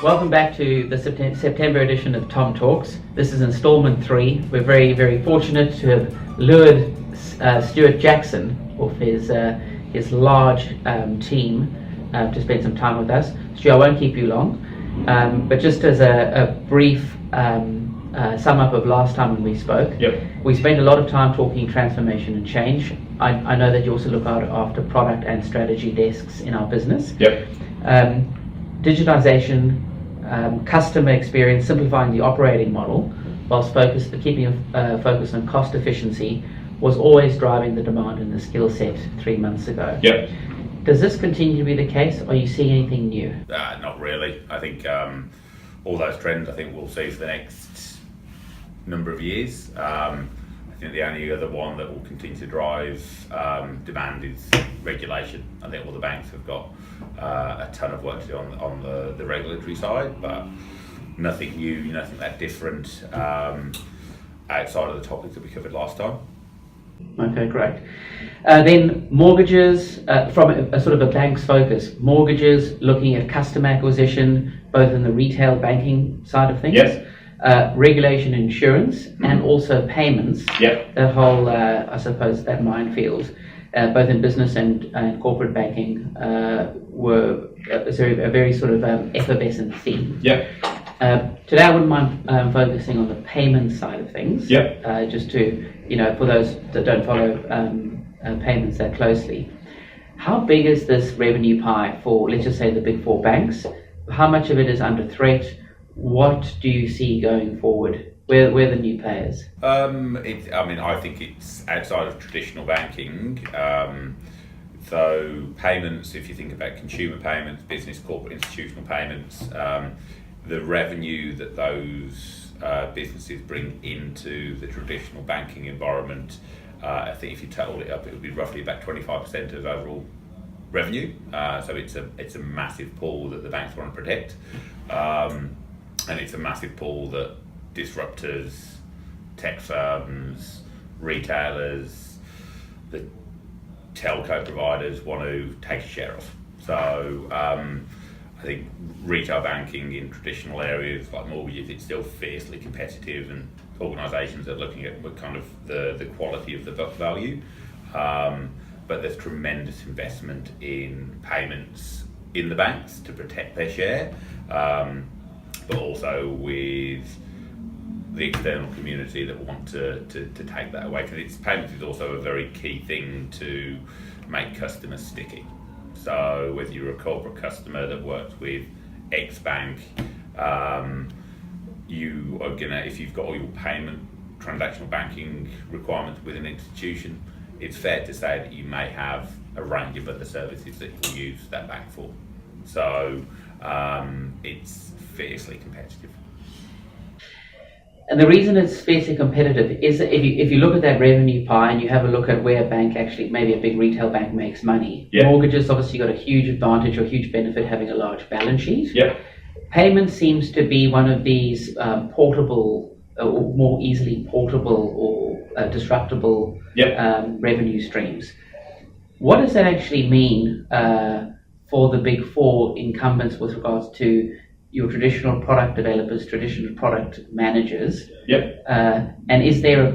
Welcome back to the September edition of T+O+M Talks. This is installment 3. We're very, very fortunate to have lured Stuart Jackson with his large team to spend some time with us. Stuart, I won't keep you long, but just as a brief sum up of last time when we spoke, we spent a lot of time talking transformation and change. I know that you also look after product and strategy desks in our business. Digitization, customer experience, simplifying the operating model, whilst keeping a focus on cost efficiency, was always driving the demand and the skill set 3 months ago. Does this continue to be the case? Or are you seeing anything new? Not really. I think all those trends we'll see for the next number of years. I think the only other one that will continue to drive demand is regulation. I think all the banks have got a ton of work to do on the regulatory side, but nothing new, nothing that different outside of the topics that we covered last time. Okay, great. Then mortgages, from a sort of a bank's focus, mortgages, looking at customer acquisition, both in the retail banking side of things. Regulation, insurance, and also payments. That whole, I suppose, that minefield, both in business and corporate banking, were a very sort of effervescent theme. Today I wouldn't mind focusing on the payment side of things. Just to, for those that don't follow payments that closely. How big is this revenue pie for, let's just say, the big four banks? How much of it is under threat? What do you see going forward? Where are the new players? I think it's outside of traditional banking. So payments, if you think about consumer payments, business, corporate, institutional payments, the revenue that those businesses bring into the traditional banking environment, I think if you totaled it up, it would be roughly about 25% of overall revenue. So it's a massive pool that the banks want to protect. And it's a massive pool that disruptors, tech firms, retailers, the telco providers want to take a share of. So I think retail banking in traditional areas like mortgages, it's still fiercely competitive, and organisations are looking at kind of the quality of the book value. But there's tremendous investment in payments in the banks to protect their share. But also with the external community that want to take that away. Because payments is also a very key thing to make customers sticky. So whether you're a corporate customer that works with X bank, you are if you've got all your payment, transactional banking requirements with an institution, it's fair to say that you may have a range of other services that you'll use that bank for. So it's fiercely competitive. And the reason it's fiercely competitive is that if you look at that revenue pie and you have a look at where a bank actually, maybe a big retail bank, makes money, mortgages obviously got a huge advantage or huge benefit having a large balance sheet. Payment seems to be one of these portable, or more easily portable or disruptible revenue streams. What does that actually mean for the big four incumbents with regards to your traditional product developers, traditional product managers? And is there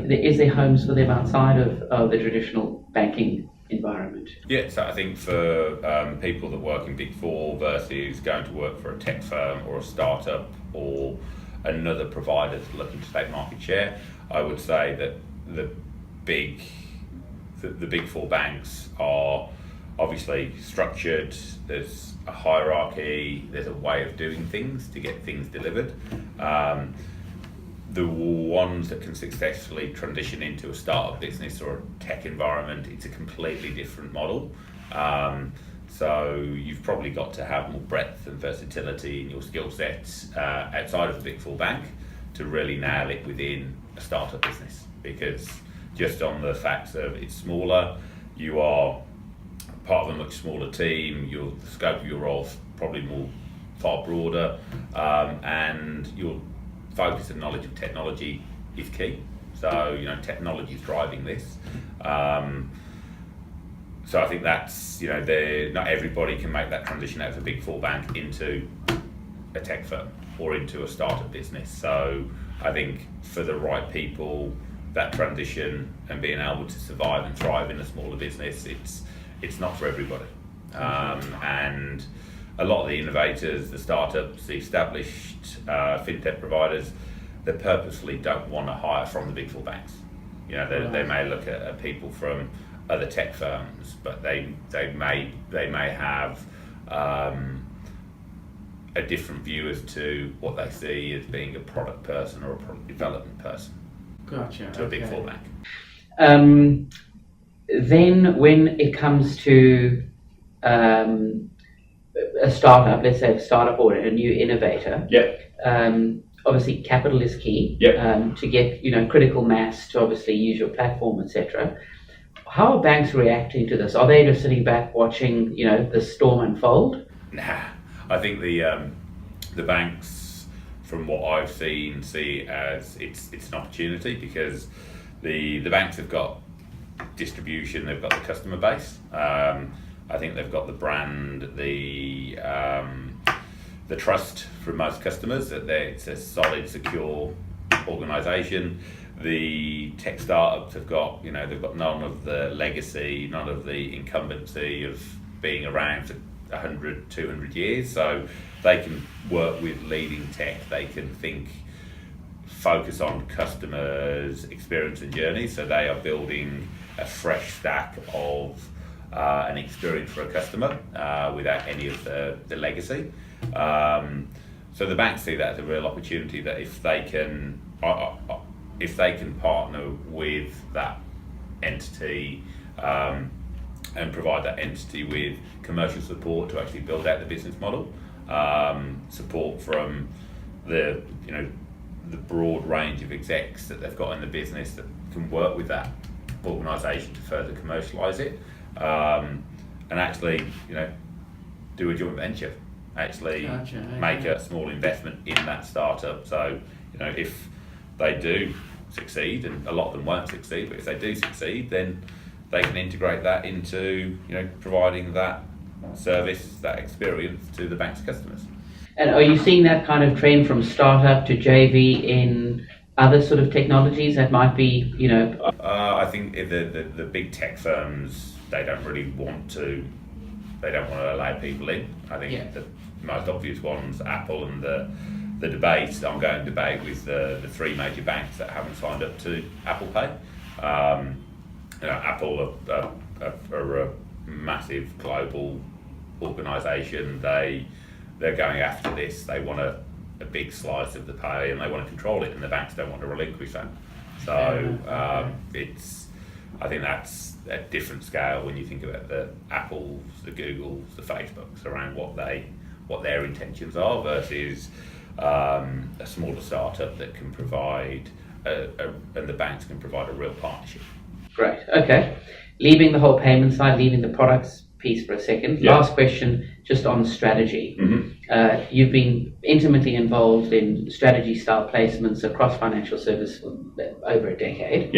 homes for them outside of the traditional banking environment? So I think for people that work in Big Four versus going to work for a tech firm or a startup or another provider that's looking to take market share, I would say that the big four banks are obviously structured. There's a hierarchy, there's a way of doing things to get things delivered. The ones that can successfully transition into a startup business or a tech environment, it's a completely different model. So you've probably got to have more breadth and versatility in your skill sets outside of the Big Four bank to really nail it within a startup business. Because just on the facts of it's smaller, you are part of a much smaller team, the scope of your role is probably far broader, and your focus and knowledge of technology is key. So technology is driving this. So I think that's not everybody can make that transition out of a Big Four bank into a tech firm or into a startup business. So I think for the right people, that transition and being able to survive and thrive in a smaller business, it's not for everybody. And a lot of the innovators, the startups, the established fintech providers, they purposefully don't want to hire from the big four banks. You know, they may look at people from other tech firms, but they may have a different view as to what they see as being a product person or a product development person. Gotcha. To a big four bank. Then when it comes to a startup, let's say a startup or a new innovator, obviously capital is key to get critical mass to obviously use your platform, etc. How are banks reacting to this? Are they just sitting back watching the storm unfold? Nah, I think the banks, from what I've seen, see as it's an opportunity, because the banks have got distribution, they've got the customer base. I think they've got the brand, the trust from most customers that it's a solid, secure organisation. The tech startups have got, they've got none of the legacy, none of the incumbency of being around for 100, 200 years. So they can work with leading tech. They can focus on customers' experience and journey. So they are building a fresh stack of an experience for a customer without any of the legacy. So the banks see that as a real opportunity, that if they can partner with that entity and provide that entity with commercial support to actually build out the business model, support from the broad range of execs that they've got in the business that can work with that organisation to further commercialise it, and actually do a joint venture, actually make a small investment in that startup. So if they do succeed, and a lot of them won't succeed, but if they do succeed, then they can integrate that into providing that service, that experience to the bank's customers. And are you seeing that kind of trend from startup to JV in other sort of technologies that might be, I think the big tech firms, they don't want to allow people in. I think the most obvious ones, Apple, and the ongoing debate with the three major banks that haven't signed up to Apple Pay. Apple are a massive global organisation. They're going after this. They want a big slice of the pay, and they want to control it, and the banks don't want to relinquish that. So I think that's a different scale when you think about the Apples, the Googles, the Facebooks, around what their intentions are, versus a smaller startup that can provide and the banks can provide a real partnership. Great. Okay. Leaving the whole payment side, leaving the products piece for a second. Last question, just on strategy. Mm-hmm. You've been intimately involved in strategy style placements across financial service for over a decade.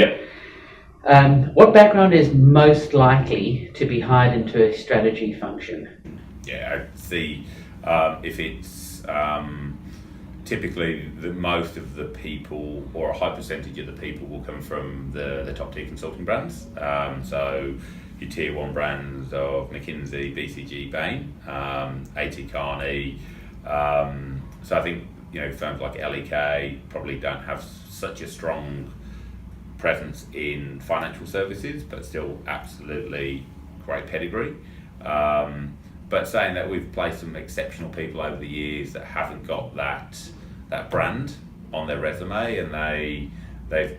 What background is most likely to be hired into a strategy function? I see if it's typically most of the people, or a high percentage of the people, will come from the top tier consulting brands. So your tier one brands of McKinsey, BCG, Bain, AT Kearney. So I think firms like LEK probably don't have such a strong presence in financial services, but still absolutely great pedigree. But saying that, we've placed some exceptional people over the years that haven't got that brand on their resume, and they've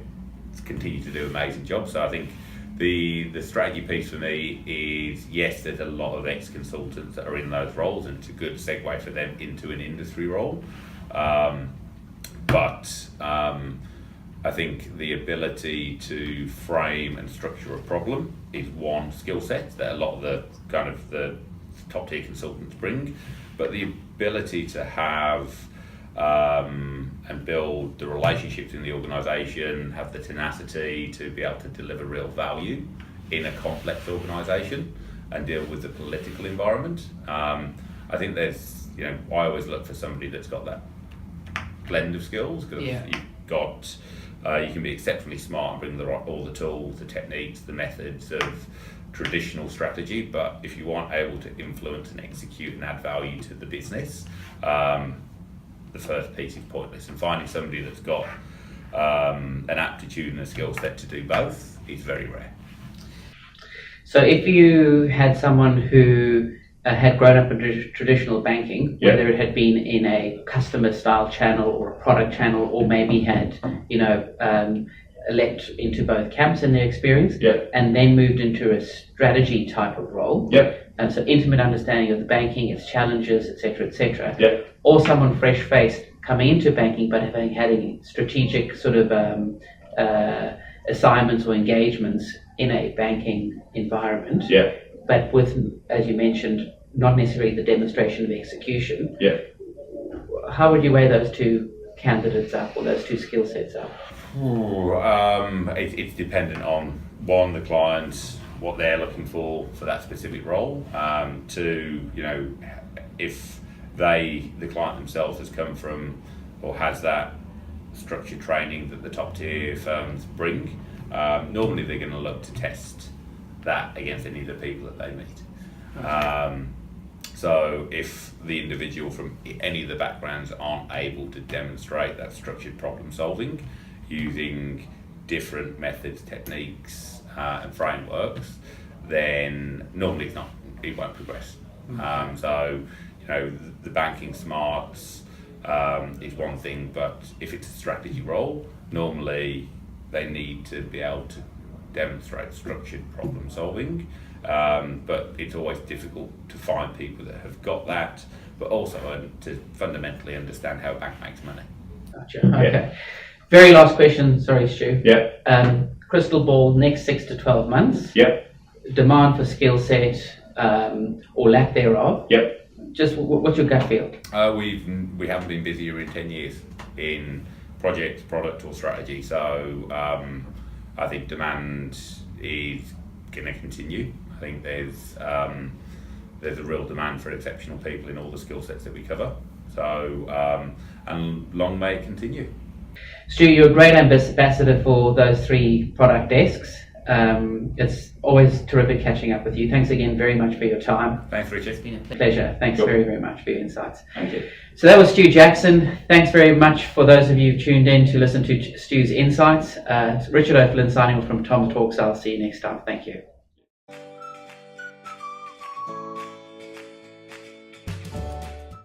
continued to do amazing jobs. So I think the strategy piece for me is, yes, there's a lot of ex-consultants that are in those roles, and it's a good segue for them into an industry role. But I think the ability to frame and structure a problem is one skill set that a lot of the top tier consultants bring, but the ability to have and build the relationships in the organisation, have the tenacity to be able to deliver real value in a complex organisation and deal with the political environment. I think there's I always look for somebody that's got that blend of skills, because you can be exceptionally smart and bring all the tools, the techniques, the methods of traditional strategy, but if you aren't able to influence and execute and add value to the business, the first piece is pointless. And finding somebody that's got an aptitude and a skill set to do both is very rare. So if you had someone who had grown up in traditional banking, whether it had been in a customer style channel or a product channel, or maybe had, leapt into both camps in their experience, and then moved into a strategy type of role, and so intimate understanding of the banking, its challenges, etc., or someone fresh-faced coming into banking but having had any strategic sort of assignments or engagements in a banking environment, but with, as you mentioned, not necessarily the demonstration of execution. How would you weigh those two candidates up, or those two skill sets up? It's dependent on, one, the client, what they're looking for that specific role. Two, if the client themselves has come from or has that structured training that the top tier firms bring, normally they're going to look to test that against any of the people that they meet. So if the individual from any of the backgrounds aren't able to demonstrate that structured problem solving using different methods, techniques, and frameworks, then normally it won't progress. So the banking smarts is one thing, but if it's a strategy role, normally they need to be able to demonstrate structured problem solving, but it's always difficult to find people that have got that, but also to fundamentally understand how a bank makes money. Gotcha. Okay. Very last question, sorry, Stu. Crystal ball, next 6 to 12 months. Demand for skill set, or lack thereof. Just what's your gut feel? We haven't been busier in 10 years in project, product, or strategy. So I think demand is going to continue. I think there's a real demand for exceptional people in all the skill sets that we cover. So and long may it continue. Stu, you're a great ambassador for those 3 product desks. It's always terrific catching up with you. Thanks again very much for your time. Thanks, Richard. It's been a pleasure. Thanks very, very much for your insights. Thank you. So that was Stu Jackson. Thanks very much for those of you who tuned in to listen to Stu's insights. It's Richard O'Flynn signing off from T+O+M Talks. I'll see you next time. Thank you.